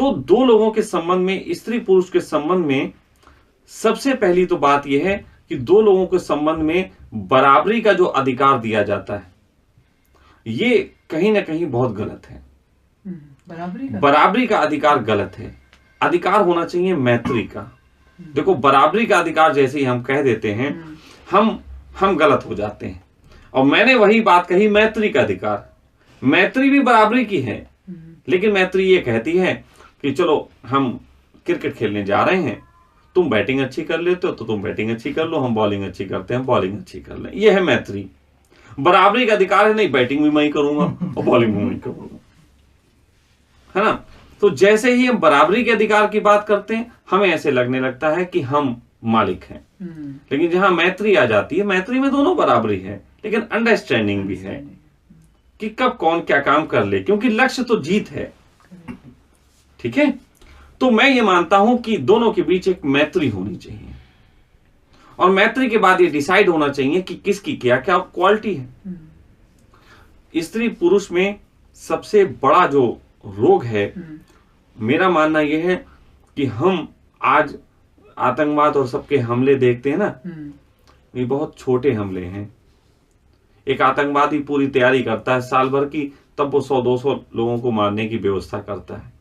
तो दो लोगों के संबंध में, स्त्री पुरुष के संबंध में, सबसे पहली तो बात यह है कि दो लोगों के संबंध में बराबरी का जो अधिकार दिया जाता है, ये कहीं ना कहीं बहुत गलत है। बराबरी का अधिकार गलत है। अधिकार होना चाहिए मैत्री का। देखो, बराबरी का अधिकार जैसे ही हम कह देते हैं, हम गलत हो जाते हैं। और मैंने वही बात कही, मैत्री का अधिकार। मैत्री भी बराबरी की है, लेकिन मैत्री ये कहती है कि चलो हम क्रिकेट खेलने जा रहे हैं, तुम बैटिंग अच्छी कर लेते हो तो तुम बैटिंग अच्छी कर लो, हम बॉलिंग अच्छी करते हैं, बॉलिंग अच्छी कर लें। यह है मैत्री। बराबरी का अधिकार है नहीं, बैटिंग भी मैं ही करूंगा और बॉलिंग भी मैं ही करूंगा, है ना। तो जैसे ही हम बराबरी के अधिकार की बात करते हैं, हमें ऐसे लगने लगता है कि हम मालिक हैं। लेकिन जहां मैत्री आ जाती है, मैत्री में दोनों बराबरी है, लेकिन अंडरस्टैंडिंग भी है कि कब कौन क्या काम कर ले, क्योंकि लक्ष्य तो जीत है। ठीक है, तो मैं ये मानता हूं कि दोनों के बीच एक मैत्री होनी चाहिए, और मैत्री के बाद ये डिसाइड होना चाहिए कि किसकी क्या क्या क्वालिटी है। स्त्री पुरुष में सबसे बड़ा जो रोग है, मेरा मानना यह है कि हम आज आतंकवाद और सबके हमले देखते हैं ना, ये बहुत छोटे हमले हैं। एक आतंकवादी पूरी तैयारी करता है साल भर की, तब वो 100-200 लोगों को मारने की व्यवस्था करता है।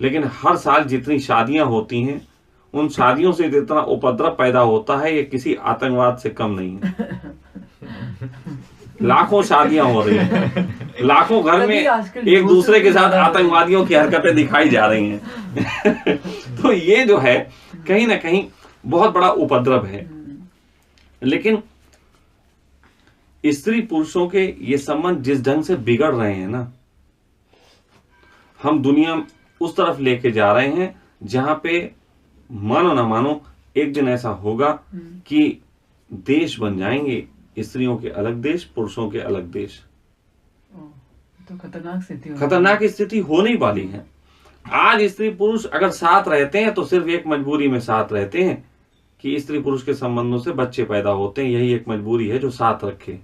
लेकिन हर साल जितनी शादियां होती हैं, उन शादियों से जितना उपद्रव पैदा होता है, ये किसी आतंकवाद से कम नहीं है। लाखों शादियां हो रही हैं, लाखों घर में एक दूसरे के साथ आतंकवादियों की हरकतें दिखाई जा रही हैं। तो ये जो है कहीं ना कहीं बहुत बड़ा उपद्रव है। लेकिन स्त्री पुरुषों के ये संबंध जिस ढंग से बिगड़ रहे हैं ना, हम दुनिया उस तरफ लेके जा रहे हैं जहां पे मानो ना मानो एक दिन ऐसा होगा कि देश बन जाएंगे, स्त्रियों के अलग देश, पुरुषों के अलग देश। तो खतरनाक स्थिति होने वाली है। आज स्त्री पुरुष अगर साथ रहते हैं तो सिर्फ एक मजबूरी में साथ रहते हैं कि स्त्री पुरुष के संबंधों से बच्चे पैदा होते हैं, यही एक मजबूरी है जो साथ रखे।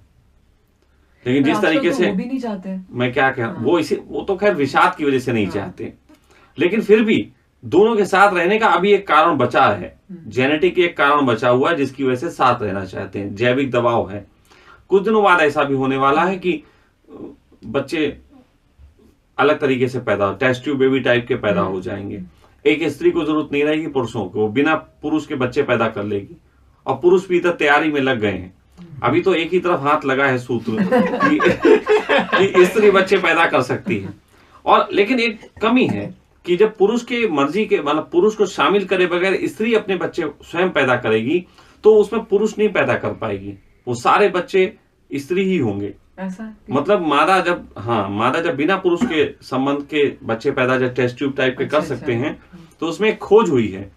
लेकिन जिस तरीके से वो भी नहीं चाहते, मैं क्या कह वो तो खैर विषाद की वजह से नहीं चाहते, लेकिन फिर भी दोनों के साथ रहने का अभी एक कारण बचा है, जेनेटिक एक कारण बचा हुआ है जिसकी वजह से साथ रहना चाहते हैं। जैविक दबाव है। कुछ दिनों बाद ऐसा भी होने वाला है कि बच्चे अलग तरीके से पैदा, टेस्ट ट्यूब बेबी टाइप के पैदा हो जाएंगे। एक स्त्री को जरूरत नहीं रहेगी पुरुषों को, बिना पुरुष के बच्चे पैदा कर लेगी। और पुरुष भी इधर तैयारी में लग गए हैं। अभी तो एक ही तरफ हाथ लगा है सूत्र कि स्त्री बच्चे पैदा कर सकती है। और लेकिन एक कमी है कि जब पुरुष के मर्जी के, मतलब पुरुष को शामिल करे बगैर स्त्री अपने बच्चे स्वयं पैदा करेगी, तो उसमें पुरुष नहीं पैदा कर पाएगी, वो सारे बच्चे स्त्री ही होंगे। ऐसा मतलब मादा जब बिना पुरुष के संबंध के बच्चे पैदा जब टेस्ट ट्यूब टाइप के कर सकते हैं, तो उसमें एक खोज हुई है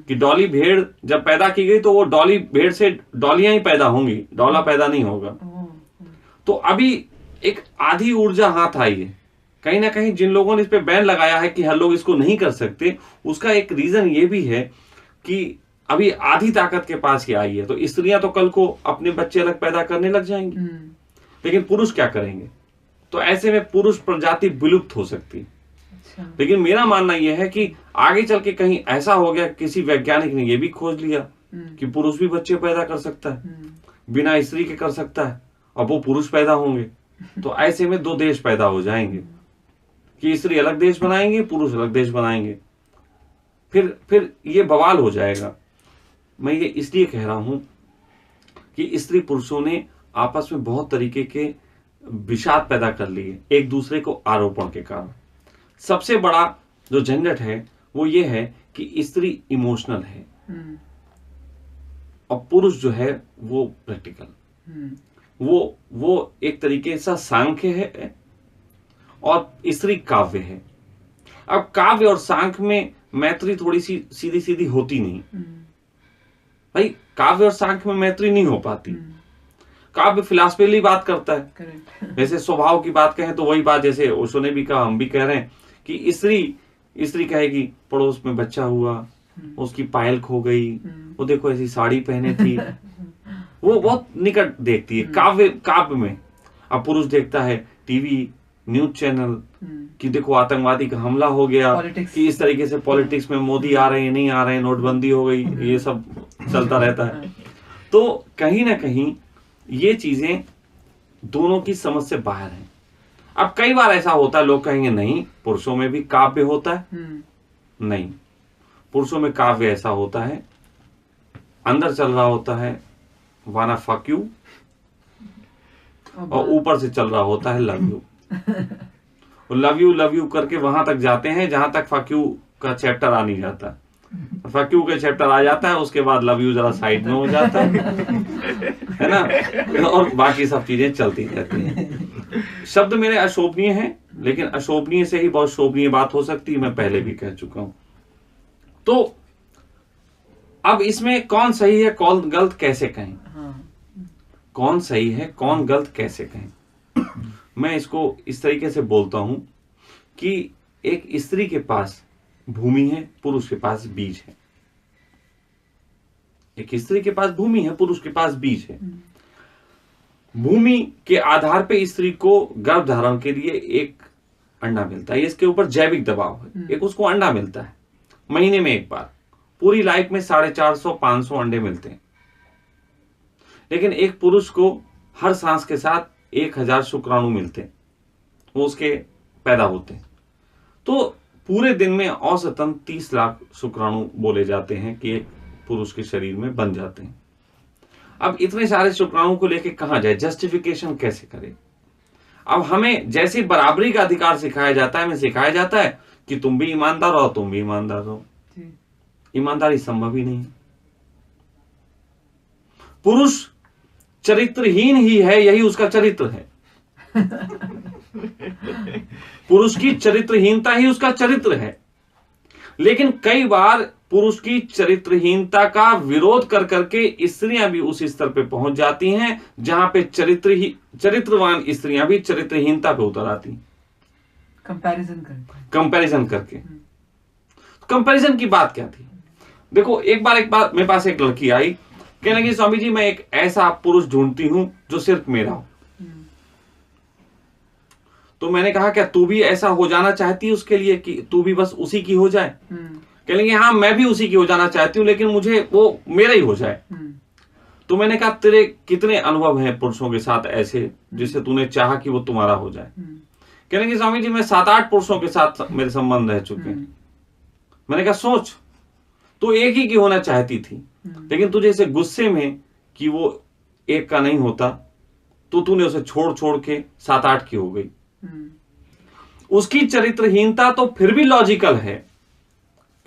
कि डॉली भेड़ जब पैदा की गई तो वो डॉली भेड़ से डॉलियां ही पैदा होंगी, डॉला पैदा नहीं होगा। तो अभी एक आधी ऊर्जा हाथ आई है। कहीं ना कहीं जिन लोगों ने इस पे बैन लगाया है कि हर लोग इसको नहीं कर सकते, उसका एक रीजन ये भी है कि अभी आधी ताकत के पास ही आई है। तो स्त्रियां तो कल को अपने बच्चे अलग पैदा करने लग जाएंगी, लेकिन पुरुष क्या करेंगे? तो ऐसे में पुरुष प्रजाति विलुप्त हो सकती है। लेकिन मेरा मानना यह है कि आगे चल के कहीं ऐसा हो गया, किसी वैज्ञानिक ने यह भी खोज लिया कि पुरुष भी बच्चे पैदा कर सकता है, बिना स्त्री के कर सकता है, और वो पुरुष पैदा होंगे। तो ऐसे में दो देश पैदा हो जाएंगे कि स्त्री अलग देश बनाएंगे, पुरुष अलग देश बनाएंगे। फिर ये बवाल हो जाएगा। मैं ये इसलिए कह रहा हूं कि स्त्री पुरुषों ने आपस में बहुत तरीके के विषाद पैदा कर लिए एक दूसरे को आरोपण के कारण। सबसे बड़ा जो झंझट है वो ये है कि स्त्री इमोशनल है और पुरुष जो है वो प्रैक्टिकल, वो एक तरीके से सांख्य है और स्त्री काव्य है। अब काव्य और सांख्य में मैत्री थोड़ी सी सीधी सीधी होती नहीं भाई। काव्य और सांख्य में मैत्री नहीं हो पाती। काव्य फिलॉसफिकली बात करता है। जैसे स्वभाव की बात कहें तो वही बात जैसे ओशो ने भी कहा, हम भी कह रहे हैं कि स्त्री कहेगी पड़ोस में बच्चा हुआ, उसकी पायल खो गई, वो देखो ऐसी साड़ी पहने थी, वो बहुत निकट देखती है काव्य में। अब पुरुष देखता है टीवी न्यूज चैनल कि देखो आतंकवादी का हमला हो गया, कि इस तरीके से पॉलिटिक्स में मोदी आ रहे हैं नहीं आ रहे हैं, नोटबंदी हो गई, ये सब चलता रहता है। तो कहीं ना कहीं ये चीजें दोनों की समझ से बाहर हैं। अब कई बार ऐसा होता है, लोग कहेंगे नहीं पुरुषों में भी काव्य होता है। नहीं, पुरुषों में काव्य ऐसा होता है, अंदर चल रहा होता है वाना फक यू, और ऊपर से चल रहा होता है लव यू। लव यू करके वहां तक जाते हैं जहां तक फक यू का चैप्टर आ नहीं जाता। फक यू का चैप्टर आ जाता है, उसके बाद लव यू जरा साइड में हो जाता है ना, और बाकी सब चीजें चलती रहती हैं। शब्द मेरे अशोभनीय हैं, लेकिन अशोभनीय से ही बहुत शोभनीय बात हो सकती है, मैं पहले भी कह चुका हूं। तो अब इसमें कौन सही है कौन गलत कैसे कहें, कौन सही है कौन गलत कैसे कहें। मैं इसको इस तरीके से बोलता हूं कि एक स्त्री के पास भूमि है, पुरुष के पास बीज है। एक स्त्री के पास भूमि है, पुरुष के पास बीज है। भूमि के आधार पे स्त्री को गर्भ धारण के लिए एक अंडा मिलता है, इसके ऊपर जैविक दबाव है, एक उसको अंडा मिलता है महीने में एक बार। पूरी लाइफ में 450-500 अंडे मिलते हैं। लेकिन एक पुरुष को हर सांस के साथ 1000 शुक्राणु मिलते हैं, वो उसके पैदा होते हैं। तो पूरे दिन में औसतन 30 लाख शुक्राणु बोले जाते हैं कि एक पुरुष के शरीर में बन जाते हैं। अब इतने सारे शुक्राणु को लेके कहां जाए, जस्टिफिकेशन कैसे करे। अब हमें जैसे बराबरी का अधिकार सिखाया जाता है, हमें सिखाया जाता है कि तुम भी ईमानदार रहो, तुम भी ईमानदार रहो। ईमानदारी संभव ही नहीं। पुरुष चरित्रहीन ही है, यही उसका चरित्र है। पुरुष की चरित्रहीनता ही उसका चरित्र है। लेकिन कई बार पुरुष की चरित्रहीनता का विरोध कर करके स्त्रियां भी उस स्तर पे पहुंच जाती हैं जहां पे चरित्रवान स्त्रियां भी चरित्रहीनता पे उतर आती। कंपैरिजन करके कंपैरिजन की बात क्या थी। देखो एक बार मेरे पास एक लड़की आई, कहने लगी स्वामी जी मैं एक ऐसा पुरुष ढूंढती हूं जो सिर्फ मेरा हो। तो मैंने कहा क्या तू भी ऐसा हो जाना चाहती है उसके लिए कि तू भी बस उसी की हो जाए। कह लेंगे हाँ मैं भी उसी की हो जाना चाहती हूँ, लेकिन मुझे वो मेरा ही हो जाए। तो मैंने कहा तेरे कितने अनुभव हैं पुरुषों के साथ ऐसे जिससे तूने चाहा कि वो तुम्हारा हो जाए। कह लेंगे स्वामी जी मैं 7-8 पुरुषों के साथ मेरे संबंध रह चुके हैं। मैंने कहा सोच तू एक ही की होना चाहती थी, लेकिन तुझे इसे गुस्से में कि वो एक का नहीं होता तो तूने उसे छोड़ छोड़ के 7-8 की हो गई। उसकी चरित्रहीनता तो फिर भी लॉजिकल है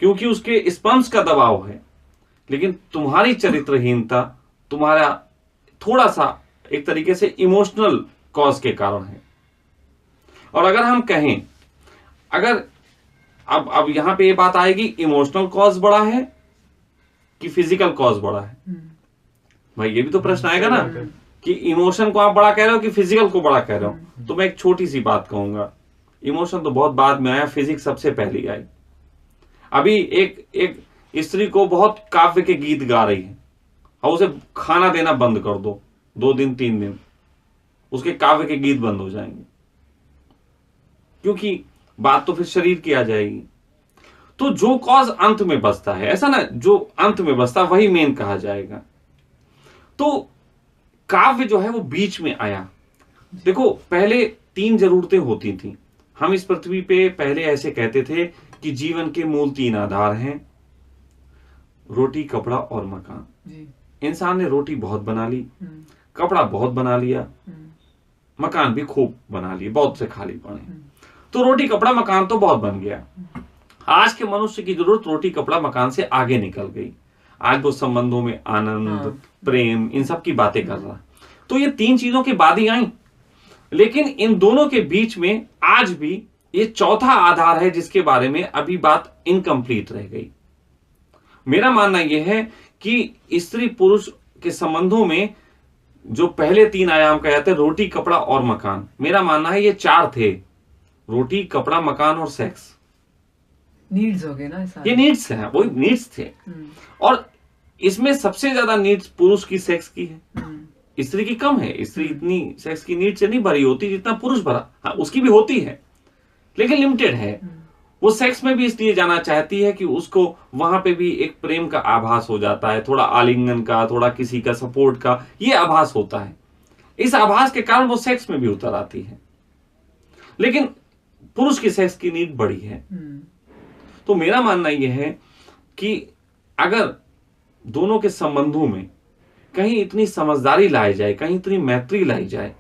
क्योंकि उसके स्पर्म्स का दबाव है, लेकिन तुम्हारी चरित्रहीनता तुम्हारा थोड़ा सा एक तरीके से इमोशनल कॉज के कारण है। और अगर हम कहें अगर अब यहां पे ये बात आएगी इमोशनल कॉज बड़ा है कि फिजिकल कॉज बड़ा है। भाई ये भी तो प्रश्न आएगा ना कि इमोशन को आप बड़ा कह रहे हो कि फिजिकल को बड़ा कह रहे हो। तो मैं एक छोटी सी बात कहूंगा, इमोशन तो बहुत बाद में आया, फिजिक्स सबसे पहले आई। अभी एक स्त्री को बहुत काव्य के गीत गा रही है और उसे खाना देना बंद कर दो 2 दिन 3 दिन, उसके काव्य के गीत बंद हो जाएंगे क्योंकि बात तो फिर शरीर की आ जाएगी। तो जो कॉज अंत में बचता है, ऐसा ना जो अंत में बचता वही मेन कहा जाएगा। तो काव्य जो है वो बीच में आया। देखो पहले 3 जरूरतें होती थी। हम इस पृथ्वी पे पहले ऐसे कहते थे कि जीवन के मूल 3 आधार हैं, रोटी कपड़ा और मकान। इंसान ने रोटी बहुत बना ली, कपड़ा बहुत बना लिया, मकान भी खूब बना लिए, बहुत से खाली पड़े। तो रोटी कपड़ा मकान तो बहुत बन गया। आज के मनुष्य की जरूरत रोटी कपड़ा मकान से आगे निकल गई। आज वो संबंधों में आनंद प्रेम इन सब की बातें कर रहा। तो ये 3 चीजों के बाद ही आई, लेकिन इन दोनों के बीच में आज भी ये चौथा आधार है जिसके बारे में अभी बात इनकम्प्लीट रह गई। मेरा मानना यह है कि स्त्री पुरुष के संबंधों में जो पहले 3 आयाम कहे जाते हैं रोटी कपड़ा और मकान, मेरा मानना है ये 4 थे, रोटी कपड़ा मकान और सेक्स। नीड्स हो गए ना सारे। ये नीड्स हैं, वो नीड्स थे। और इसमें सबसे ज्यादा नीड्स पुरुष की सेक्स की है। स्त्री की कम है। स्त्री इतनी सेक्स की नीड से नहीं भरी होती जितना पुरुष भरा, हाँ उसकी भी होती है लेकिन लिमिटेड है। वो सेक्स में भी इसलिए जाना चाहती है कि उसको वहां पे भी एक प्रेम का आभास हो जाता है, थोड़ा आलिंगन का, थोड़ा किसी का सपोर्ट का, ये आभास होता है। इस आभास के कारण वो सेक्स में भी उतर आती है। लेकिन पुरुष की सेक्स की नीड बड़ी है। तो मेरा मानना यह है कि अगर दोनों के संबंधों में कहीं इतनी समझदारी लाई जाए, कहीं इतनी मैत्री लाई जाए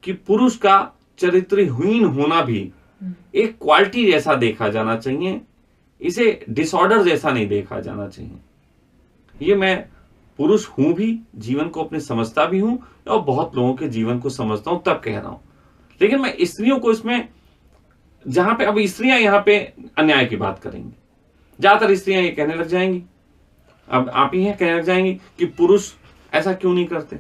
कि पुरुष का चरित्रहीन होना भी एक क्वालिटी जैसा देखा जाना चाहिए, इसे डिसऑर्डर जैसा नहीं देखा जाना चाहिए। ये मैं पुरुष हूं भी, जीवन को अपने समझता भी हूं और बहुत लोगों के जीवन को समझता हूं, तब कह रहा हूं। लेकिन मैं स्त्रियों को इसमें, जहां पे अब स्त्रियां यहां पे अन्याय की बात करेंगी, ज्यादातर स्त्रियां ये कहने लग जाएंगी, अब आप ही हैं कहने लग जाएंगी कि पुरुष ऐसा क्यों नहीं करते,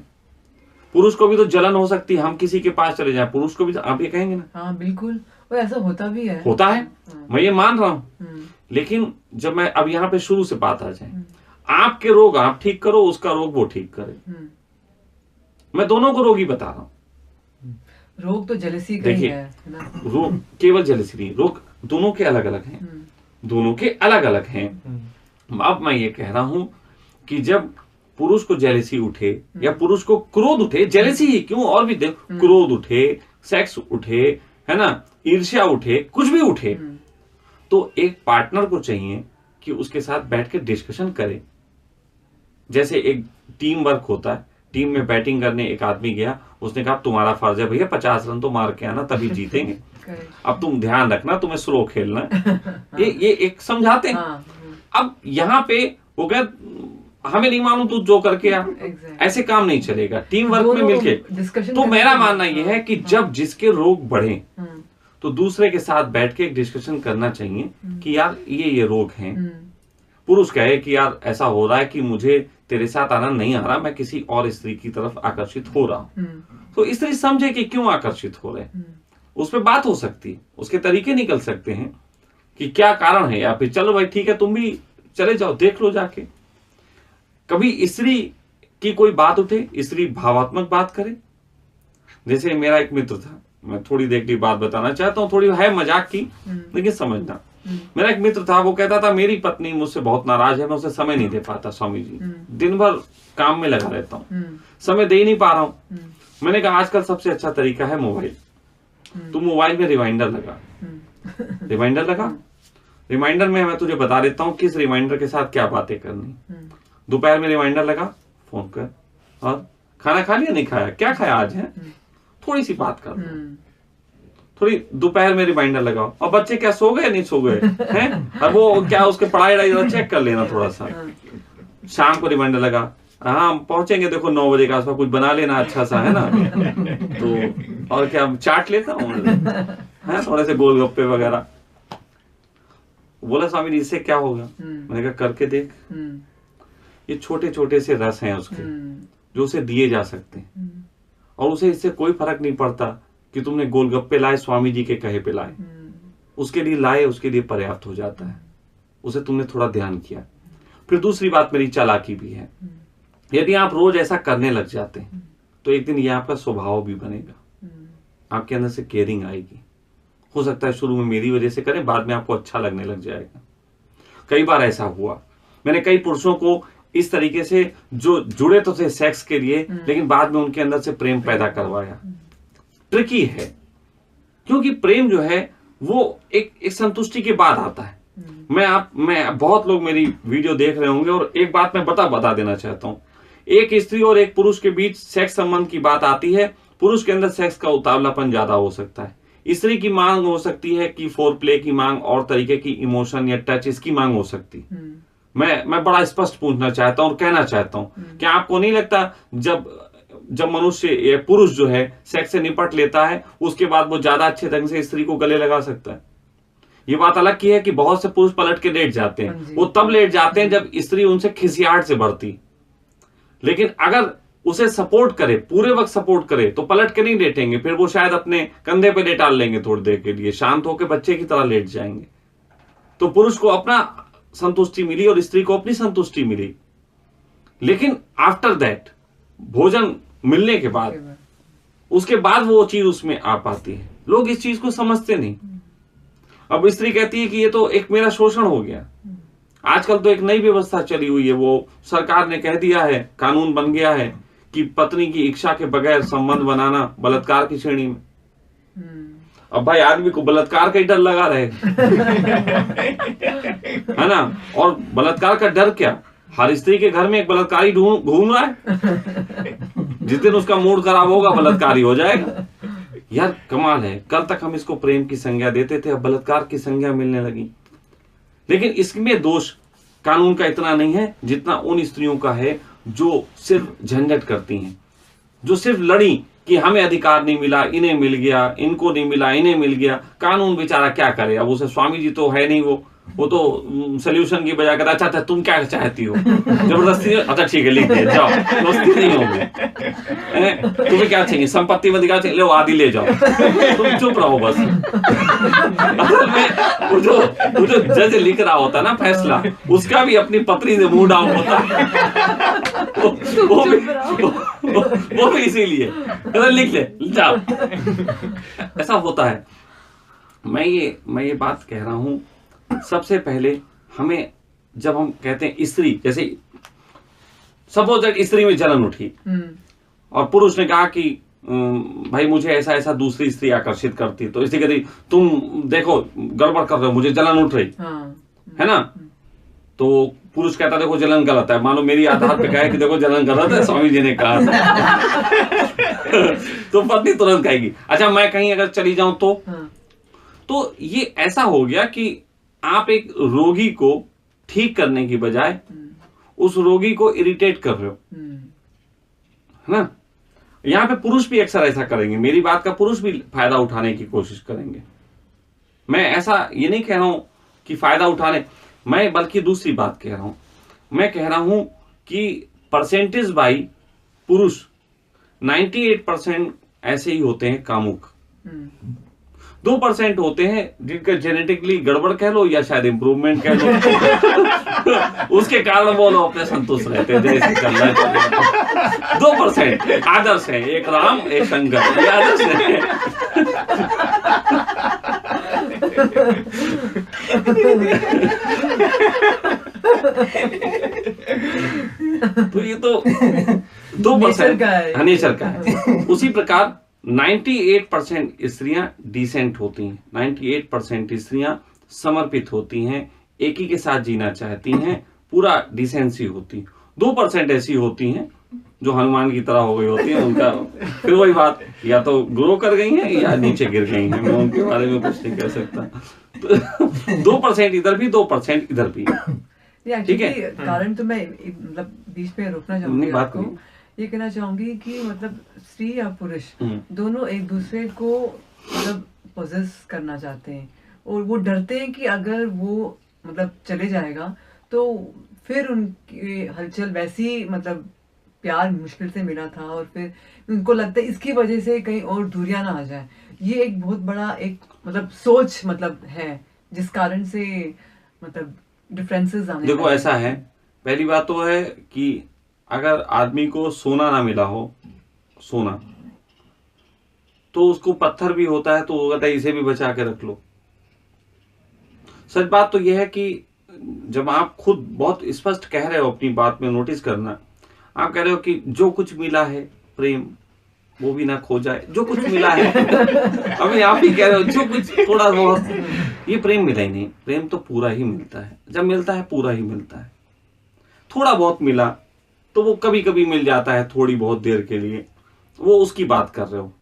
पुरुष को भी तो जलन हो सकती है, हम किसी के पास चले जाएं, पुरुष को भी तो, आप ये कहेंगे ना? हाँ बिल्कुल, वो ऐसा होता भी है, होता है। मैं ये मान रहा हूं। लेकिन जब मैं अब यहां पे शुरू से बात आ जाए, आपके रोग आप ठीक करो, उसका रोग वो ठीक करे। मैं दोनों को रोगी बता रहा हूं। रोग तो जेलसी का ही है ना? रोग केवल जेलसी नहीं, रोग दोनों के अलग अलग हैं, दोनों के अलग अलग हैं। अब मैं ये कह रहा हूं कि जब पुरुष को जेलसी उठे या पुरुष को क्रोध उठे, जेलसी ही क्यों, और भी देखो, क्रोध उठे, सेक्स उठे, है ना, ईर्ष्या उठे, कुछ भी उठे, तो एक पार्टनर को चाहिए कि उसके साथ बैठ के डिस्कशन करे। जैसे एक टीम वर्क होता है, टीम में बैटिंग करने एक आदमी गया, उसने कहा तुम्हारा फर्ज है भैया 50 रन तो मार के आना तभी जीतेंगे, अब तुम ध्यान रखना, तुम्हें स्लो खेलना। ये एक समझाते हैं। अब यहाँ पे वो कह, हमें नहीं मालूम तू जो करके आ, ऐसे काम नहीं चलेगा, टीम वर्क में मिलके। तो मेरा मानना यह है कि जब जिसके रोग बढ़े तो दूसरे के साथ बैठ के एक डिस्कशन करना चाहिए कि यार ये रोग हैं। पुरुष कहे कि यार ऐसा हो रहा है कि मुझे तेरे साथ आनंद नहीं आ रहा, मैं किसी और स्त्री की तरफ आकर्षित हो रहा हूं। तो स्त्री समझे कि क्यों आकर्षित हो रहे, उस पर बात हो सकती है, उसके तरीके निकल सकते हैं कि क्या कारण है, या फिर चलो भाई ठीक है तुम भी चले जाओ, देख लो जाके। कभी स्त्री की कोई बात उठे, स्त्री भावात्मक बात करे। जैसे मेरा एक मित्र था, मैं थोड़ी देर की बात बताना चाहता हूँ, थोड़ी है मजाक की लेकिन समझना। मेरा एक मित्र था, वो कहता था मेरी पत्नी मुझसे बहुत नाराज है, मैं उसे समय नहीं दे पाता स्वामी जी, दिन भर काम में लगा रहता हूँ, समय दे ही नहीं पा रहा हूँ। मैंने कहा आजकल सबसे अच्छा तरीका है मोबाइल, तू मोबाइल में रिमाइंडर लगा, रिमाइंडर लगा, रिमाइंडर में मैं तुझे बता देता हूँ किस रिमाइंडर के साथ क्या बातें करनी। दोपहर में रिमाइंडर लगा, फोन कर, और खाना खा लिया नहीं खाया, क्या खाया आज है, थोड़ी सी बात कर, थोड़ी दोपहर में रिमाइंडर लगाओ। और बच्चे क्या सो गए नहीं सो गए हैं, और वो क्या उसके पढ़ाई चेक कर लेना थोड़ा सा। शाम को रिमाइंडर लगा, हाँ पहुंचेंगे देखो 9 बजे के आसपास, कुछ बना लेना अच्छा सा, है ना, तो और क्या चाट लेता हूँ, थोड़े से गोलगप्पे वगैरह। बोला स्वामी जी इससे क्या होगा, मैंने कहा करके देख। ये छोटे छोटे से रस हैं उसके जो उसे दिए जा सकते हैं, और उसे इससे कोई फर्क नहीं पड़ता कि तुमने गोलगप्पे लाए स्वामी जी के कहे पे लाए, उसके लिए लाए, उसके लिए पर्याप्त हो जाता है, उसे तुमने थोड़ा ध्यान किया। फिर दूसरी बात मेरी चालाकी भी है, यदि आप रोज ऐसा करने लग जाते हैं तो एक दिन ये आपका स्वभाव भी बनेगा, आपके अंदर से केयरिंग आएगी। हो सकता है शुरू में मेरी वजह से करें, बाद में आपको अच्छा लगने लग जाएगा। कई बार ऐसा हुआ, मैंने कई पुरुषों को इस तरीके से जो जुड़े तो थे सेक्स के लिए, लेकिन बाद में उनके अंदर से प्रेम पैदा करवाया। ट्रिकी है, क्योंकि प्रेम जो है वो एक संतुष्टि के बाद आता है। मैं बहुत लोग मेरी वीडियो देख रहे होंगे, और एक बात मैं बता देना चाहता हूं, एक स्त्री और एक पुरुष के बीच सेक्स संबंध की बात आती है, पुरुष के अंदर सेक्स का उतावलापन ज्यादा हो सकता है, स्त्री की मांग हो सकती है कि फोर प्ले की मांग और तरीके की इमोशन या टच इसकी मांग हो सकती। मैं बड़ा स्पष्ट पूछना चाहता हूं और कहना चाहता हूं, क्या आपको नहीं लगता जब मनुष्य पुरुष जो है सेक्स से निपट लेता है, उसके बाद वो ज्यादा अच्छे ढंग से स्त्री को गले लगा सकता है? ये बात अलग की है कि बहुत से पुरुष पलट के लेट जाते हैं, वो तब लेट जाते हैं जब स्त्री उनसे खिसियाहट से बढ़ती। लेकिन अगर उसे सपोर्ट करे, पूरे वक्त सपोर्ट करे, तो पलट के नहीं लेटेंगे, फिर वो शायद अपने कंधे पे लेटाल लेंगे थोड़ी देर के लिए, शांत होकर बच्चे की तरह लेट जाएंगे। तो पुरुष को अपना संतुष्टि मिली और स्त्री को अपनी संतुष्टि मिली, लेकिन आफ्टर दैट भोजन मिलने के बाद, उसके बाद वो चीज उसमें आ पाती है। लोग इस चीज को समझते नहीं। अब स्त्री कहती है कि ये तो एक मेरा शोषण हो गया। आजकल तो एक नई व्यवस्था चली हुई है, वो सरकार ने कह दिया है, कानून बन गया है कि पत्नी की इच्छा के बगैर संबंध बनाना बलात्कार की श्रेणी में। अब भाई आदमी को बलात्कार का ही डर लगा रहे है ना। और बलात्कार का डर क्या, हर स्त्री के घर में एक बलात्कारी घूम रहा है। जिस दिन उसका मूड खराब होगा बलात्कारी हो जाएगा। यार कमाल है, कल तक हम इसको प्रेम की संज्ञा देते थे, अब बलात्कार की संज्ञा मिलने लगी। लेकिन इसमें दोष कानून का इतना नहीं है जितना उन स्त्रियों का है जो सिर्फ झंझट करती हैं, जो सिर्फ लड़ी कि हमें अधिकार नहीं मिला, इन्हें मिल गया, इनको नहीं मिला, इन्हें मिल गया। कानून बेचारा क्या करे, अब उसे स्वामी जी तो है नहीं, वो तो सोल्यूशन की बजाय कहता अच्छा तुम क्या चाहती हो, जबरदस्ती, अच्छा ठीक है लिख दे जाओ, दोस्ती नहीं होगी। तुम्हें क्या चाहिए, संपत्ति में अधिकार चाहिए, लो आदि ले जाओ, तुम चुप रहो बस। असल में वो जो जज लिख रहा होता है ना फैसला, उसका भी अपनी पत्नी से मुंह डाउन होता है। वो भी इसीलिए लिख ले जाओ, ऐसा होता है। मैं ये बात कह रहा हूं, सबसे पहले हमें, जब हम कहते हैं स्त्री, जैसे सपोज दैट स्त्री में जलन उठी और पुरुष ने कहा कि भाई मुझे ऐसा ऐसा दूसरी स्त्री आकर्षित करती, तो स्त्री कहती तुम देखो गड़बड़ कर रहे हो, मुझे जलन उठ रही है ना। तो पुरुष कहता देखो जलन गलत है, मानो मेरी आधार पे कहे कि देखो जलन गलत है, स्वामी जी ने कहा। तो पत्नी तुरंत कहेगी अच्छा मैं कहीं अगर चली जाऊं तो ये ऐसा हो गया कि आप एक रोगी को ठीक करने की बजाय उस रोगी को इरिटेट कर रहे हो, है ना। यहां पे पुरुष भी अक्सर ऐसा करेंगे, मेरी बात का पुरुष भी फायदा उठाने की कोशिश करेंगे। मैं ऐसा ये नहीं कह रहा हूं कि फायदा उठाने, मैं बल्कि दूसरी बात कह रहा हूं। मैं कह रहा हूं कि परसेंटेज बाई पुरुष 98% ऐसे ही होते हैं कामुक, 2% होते हैं जिनका जेनेटिकली गड़बड़ कह लो या शायद इंप्रूवमेंट कह लो। उसके कारण वो लोग अपने संतुष्ट रहते हैं, जैसे चल रहा है। 2% आदर्श है, एक राम एक शंकर, ये आदर्श है। तो ये तो 2% नेचर का है। उसी प्रकार 98% स्त्रियां डिसेंट होती हैं, 98% स्त्रियां समर्पित होती हैं, एक ही के साथ जीना चाहती हैं, पूरा डिसेंसी होती। 2% ऐसी होती हैं जो हनुमान की तरह हो गई होती हैं, उनका फिर वही बात, या तो ग्रो कर गई हैं या नीचे गिर गई हैं, मैं उनके बारे में कुछ नहीं कह सकता। तो 2% इधर भी 2% इधर भी, ठीक है। कारण तो मैं मतलब बीच में रोकना चाहूंगी आपको, ये कहना चाहूंगी कि मतलब स्त्री या पुरुष दोनों एक दूसरे को मतलब पोजेस करना चाहते हैं, और वो डरते हैं कि अगर वो मतलब चले जाएगा तो फिर उनकी हलचल वैसी, मतलब प्यार मुश्किल से मिला था और फिर उनको लगता है इसकी वजह से कहीं और दूरियां ना आ जाए। ये एक बहुत बड़ा एक मतलब सोच मतलब है जिस कारण से मतलब डिफरेंसेस आने। देखो ऐसा है, पहली बात तो है कि अगर आदमी को सोना ना मिला हो, सोना, तो उसको पत्थर भी होता है तो वो कहता है इसे भी बचा के रख लो। सच बात तो यह है कि जब आप खुद बहुत स्पष्ट कह रहे हो, अपनी बात में नोटिस करना, आप कह रहे हो कि जो कुछ मिला है प्रेम वो भी ना खो जाए, जो कुछ मिला है। अभी आप ही कह रहे हो जो कुछ थोड़ा बहुत, ये प्रेम मिला ही नहीं, प्रेम तो पूरा ही मिलता है, जब मिलता है पूरा ही मिलता है। थोड़ा बहुत मिला तो वो कभी कभी मिल जाता है, थोड़ी बहुत देर के लिए, वो उसकी बात कर रहे हो।